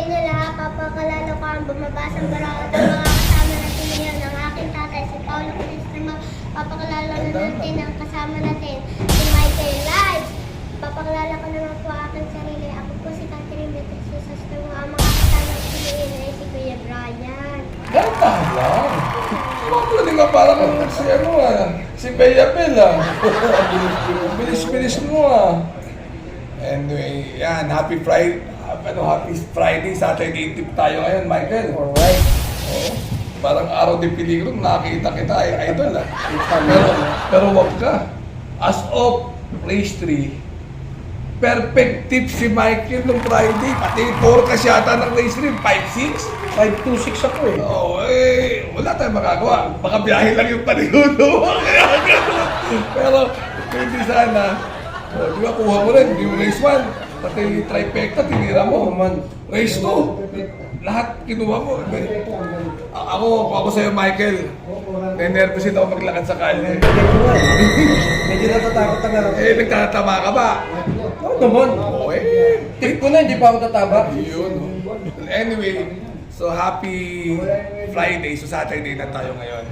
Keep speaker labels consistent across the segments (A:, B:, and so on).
A: inyo lahat, papakalala ko ang bumabasang barakat ang mga kasama natin ngayon. Ang aking tatay, si Paolo Cristiano. Papakalala na natin ang kasama natin, si Michael Live. Papakalala ko naman po aking sarili. Ako po si Catherine Betesus. Ang mga kasama natin ngayon ay si Kuya Brian.
B: Ganda lang. Mabuti nga parang si ano si Bea Bel Bilis-bilis mo Anyway, yan, happy Friday, Saturday tip tayo ngayon, Michael.
C: Alright.
B: Oo. Parang araw din peligro, nakita kita, idol Pero wag ka. As of race 3, perfect tip si Michael nung Friday. Pati 4 kasi yata ng race 3, 5-6.
C: 526 ako eh.
B: Oo, wala tayong magagawa. Baka biyahe lang yung panigulo mo. Pero, hindi sana. Di ba, kuha mo rin. Yung race 1, pati trifecta, tinira mo. Race 2, lahat kinuha mo. Ako sa'yo, Michael. Nervousin ako maglakad sa kalye.
C: Medyo natatakot na nga ako.
B: Nagtatama ka ba?
C: Oo naman. Tip ko na, hindi pa ako tataba.
B: Yun. Anyway, so happy Friday. So Saturday na tayo ngayon.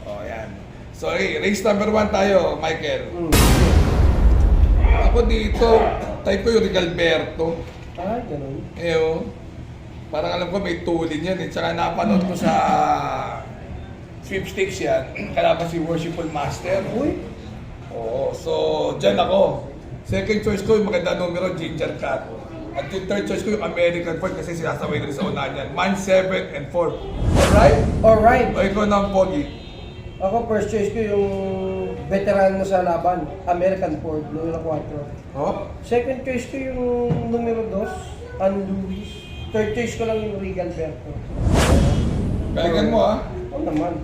B: Oh, yan. So race number 1 tayo, Michael. Ako dito, type ko yung Rigalberto.
C: Ganun.
B: Parang alam ko may tulin yan eh. Tsaka napanood ko sa sweepstakes yan. Kalaban si Worshipful Master.
C: Uy.
B: Oo, so dyan ako. Second choice ko yung maganda numero, Ginger Cat. At yung third choice ko yung American Ford kasi sinasaway rin sa unahan yan. Man 7 and 4. Alright?
C: Alright.
B: O ikaw na ang pogi.
C: Ako first choice ko yung veteran sa laban, American Ford, numero 4.
B: Oh?
C: Second choice ko yung numero 2, Ann Lewis. Third choice ko lang yung Rigalberto.
B: Galingan mo
C: Oo naman.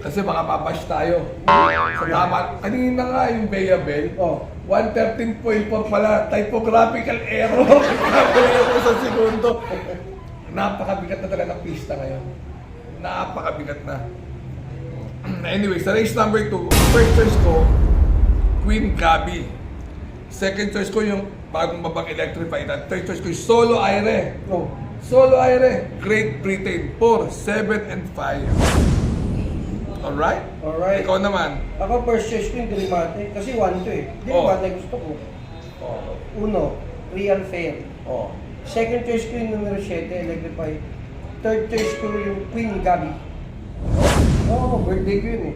B: Kasi baka papash tayo. So tama, kanina nga yung Bea Bel.
C: Oh.
B: 113.4 pala, typographical error. Kapuli ako sa segundo. Napakabigat na talaga ng pista ngayon. Napakabigat na. Anyway, sa race number 2, first choice ko, Queen Gabi. Second choice ko yung bagong babang electrified. At third choice ko yung Solo Aire.
C: Oh.
B: Solo Aire, Great Britain, 4, 7, and 5. Alright?
C: Alright.
B: Ikaw naman.
C: Ako first choice ko yung Dilimate, kasi 1 to eh. Dilimate gusto ko. Uno, Real Fair. Second choice ko yung numero 7, Electrify. Third choice ko yung Queen Gabi. Birthday ko yun eh.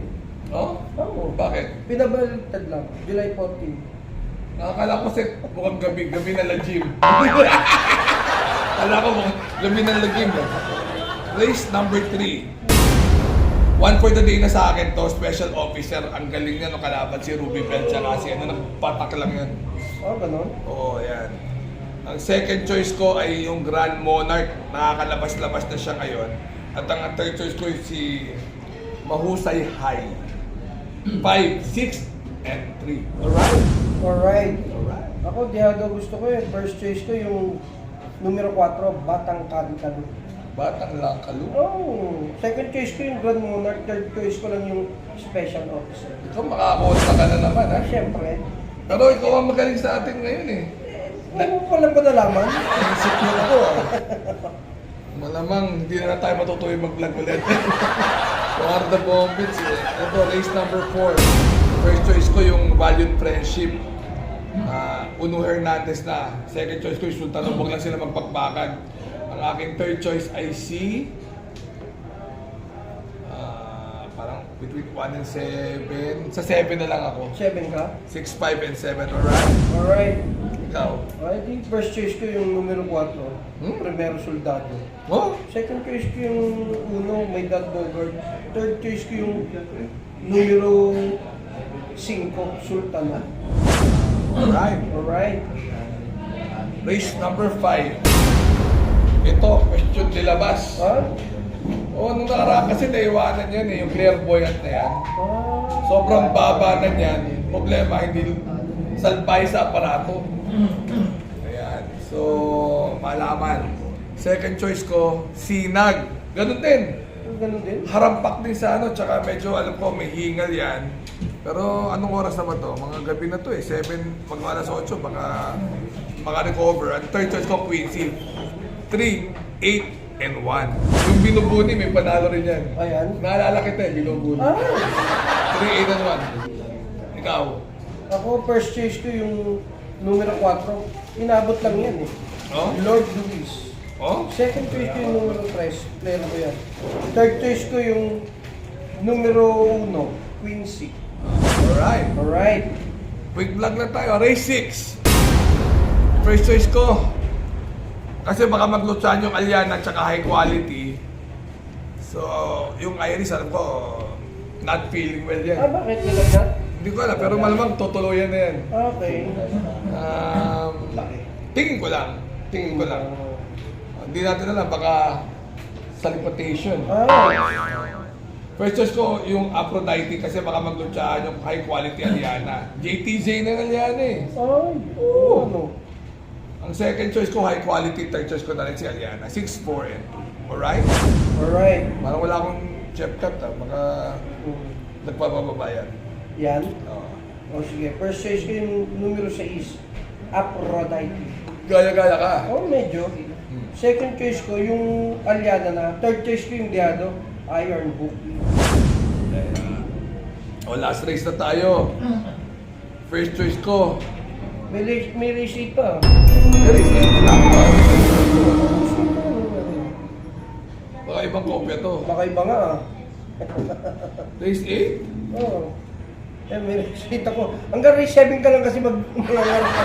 C: Oo.
B: Bakit?
C: Pinabaliktad lang, July 14.
B: Nakakala ko kasi mukhang gabi na la-gym. Kala ko mukhang gabi na la-gym. Race number 3. One for the day na sa akin to, special officer. Ang galing niya no kalaban si Ruby Bell tsaka si nagpatak lang yan.
C: Ganun?
B: Oo, yan. Ang second choice ko ay yung Grand Monarch. Nakakalabas-labas na siya ngayon. At ang third choice ko ay si Mahusay High. 5, 6, and 3.
C: Alright. Ako, dihaga gusto ko yun. First choice ko yung numero 4, Batang Kadikado.
B: Batang Langkalu.
C: Second choice ko yung Grand Monarch. Third choice ko lang yung Special Officer.
B: Ikaw makakonta ka na naman ha.
C: Siyempre.
B: Pero ikaw ang magaling sa atin ngayon eh.
C: Ano pa lang ba nalaman?
B: Insecure ako Malamang hindi na tayo matutuloy mag-vlog ulit. Guarda Bombits eh. Ito, race number 4. First choice ko yung Valiant Friendship. Uno Hernandez na. Second choice ko yung Sultan. Huwag lang sila magpakbakan. Ang aking third choice ay si... parang between 1 and 7. Sa 7 na lang ako.
C: 7 ka?
B: 6, 5, and 7. Alright?
C: Alright.
B: Ikaw?
C: I think first choice ko yung numero 4, Primero Soldado. Second choice ko yung Uno, May Dad Bogart. Third choice ko yung numero 5, Sultana. Alright.
B: Race number 5. Ito, question nilabas. Nung nakaraan kasi naiwanan yan eh, yung clairvoyant na yan. Sobrang baba na yan. Problema, hindi salbay sa aparato. Ayan. So, malaman. Second choice ko, Sinag. Ganun din. Harampak din sa tsaka medyo alam ko may hingal yan. Pero anong oras naman to? Mga gabi na to eh. 7, pag alas 8, baka recover. Ang third choice ko, Quincy. 3, 8, and 1. Yung binubuni, may panalo rin yan.
C: Ayan.
B: Naalala kita eh, binubuni. 3,
C: Ah!
B: 8, and 1. Ikaw?
C: Ako, first choice ko yung numero 4. Inabot lang yan eh.
B: Oh?
C: Lord Luis.
B: Oh?
C: Second choice ko yung numero 3. Player ko yan. Third choice ko yung numero 1. Quincy.
B: Alright.
C: Alright.
B: Quick vlog lang tayo. Race 6. First choice ko. Kasi baka maglutsan yung Aliana at saka high quality. So, yung Iris, alam ko, not feeling well yan.
C: Bakit nilagyan?
B: Hindi ko alam, pero malamang tutuluyan na yan.
C: Okay.
B: Tingin ko lang. Tingin ko lang. Hindi natin alam, baka salipotation. First choice ko yung Aphrodite kasi baka maglutsaan yung high quality Aliana. JTJ na yung Aliana eh.
C: Ay, oo. Ano?
B: Ang second choice ko high quality, third choice ko na rin si Aliana. 6, 4, and 2. Alright?
C: Alright.
B: Parang wala akong chef cut baka nagpapababayan.
C: Yan.
B: Oo.
C: O sige, first choice ko yung numero 6. Aphrodite.
B: Gaya-gaya ka.
C: Oh, medyo. Second choice ko yung Aliana na. Third choice ko yung Diado. Iron Hook.
B: O, last race na tayo. First choice ko.
C: May receipt pa.
B: Race 8 lang. Baka ibang kopya to.
C: Baka iba nga ah.
B: Race 8?
C: Oo. Eh, may receipt ako. Hanggang race 7 ka lang kasi mag-mangarap ka.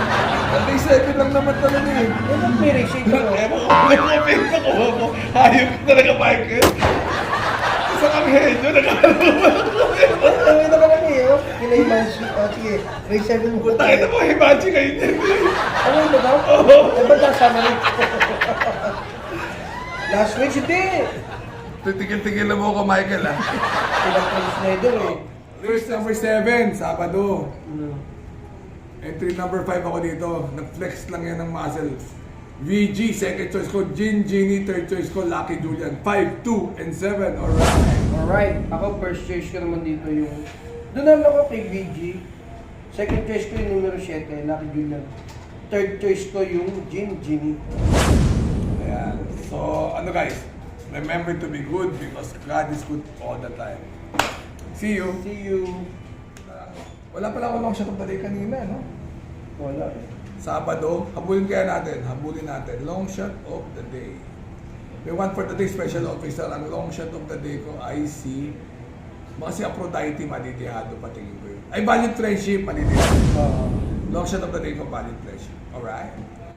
B: Race 7 lang naman talaga eh.
C: Eh, ba't may receipt ako?
B: Ewan ko, may kopya ko. Hayop talaga, Michael. Isang anghenyo, nagkakaroon.
C: Ano ka lang eh, oh. Kilay Mansi. Sige, race 7 mo
B: Tayo na mo, Himachi kayo din.
C: Ano yun ba daw?
B: Oo.
C: Eh, ba't nasama rin? Last week, hindi.
B: Titigil-tigil na mo ako, Michael, ha?
C: Ilang points na ito eh.
B: Race number 7, Sabado. Entry number 5 ako dito. Nag-flex lang yan ng muscles. VG, second choice ko. Gin, Genie, third choice ko. Lucky Julian. 5, 2, and 7. Alright.
C: Alright, ako first choice ko naman dito yung... Doon naman ako kay VG. Second choice ko yung numero 7, Lucky Julian. Third choice ko yung Gin, Genie.
B: Ayan. So, ano guys? Remember to be good because God is good all the time. See you.
C: See you.
B: Wala pala ako long shot of the day kanina, no?
C: Wala eh.
B: Sabado, habulin kaya natin. Habulin natin. Long shot of the day. May one for the day special officer. Ang long shot of the day ko ay si... Baka si Aphrodite, madidihado patingin ko yun. Ay, Valiant Friendship, madidihado. Long shot of the day ko, Valiant Friendship. Alright?